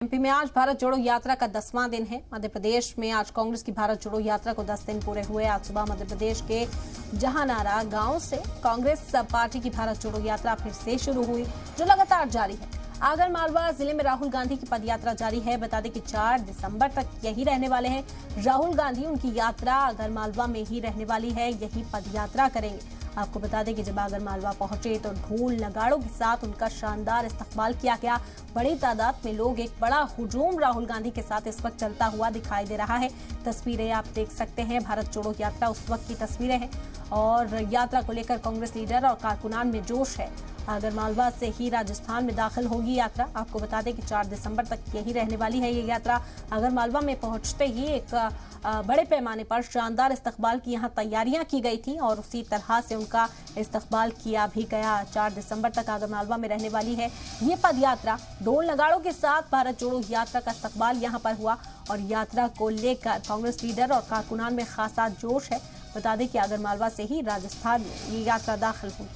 MP में आज भारत जोड़ो यात्रा का 10वां दिन है। मध्य प्रदेश में आज कांग्रेस की भारत जोड़ो यात्रा को 10 दिन पूरे हुए। आज सुबह मध्य प्रदेश के जहानारा गांव से कांग्रेस पार्टी की भारत जोड़ो यात्रा फिर से शुरू हुई, जो लगातार जारी है। आगर मालवा जिले में राहुल गांधी की पदयात्रा जारी है। बता दें कि 4 दिसंबर तक यही रहने वाले हैं राहुल गांधी। उनकी यात्रा आगर मालवा में ही रहने वाली है, यही पदयात्रा करेंगे। आपको बता दें कि जब आगर मालवा पहुंचे तो ढोल नगाड़ों के साथ उनका शानदार इस्तकबाल किया गया। बड़ी तादाद में लोग, एक बड़ा हुजूम राहुल गांधी के साथ इस वक्त चलता हुआ दिखाई दे रहा है। तस्वीरें आप देख सकते हैं, भारत जोड़ो यात्रा उस वक्त की तस्वीरें हैं और यात्रा को लेकर कांग्रेस लीडर और कारकुनान में जोश है। आगर मालवा से ही राजस्थान में दाखिल होगी यात्रा। आपको बता दें कि 4 दिसंबर तक यही रहने वाली है ये यात्रा। आगर मालवा में पहुंचते ही एक बड़े पैमाने पर शानदार इस्तकबाल की यहां तैयारियां की गई थी और उसी तरह से उनका इस्तकबाल किया भी गया। 4 दिसंबर तक आगर मालवा में रहने वाली है ये पदयात्रा। ढोल नगाड़ों के साथ भारत जोड़ो यात्रा का इस्तकबाल यहां पर हुआ और यात्रा को लेकर कांग्रेस लीडर और कारकुनान में खासा जोश है। बता दें कि आगर मालवा से ही राजस्थान में ये यात्रा दाखिल हुई।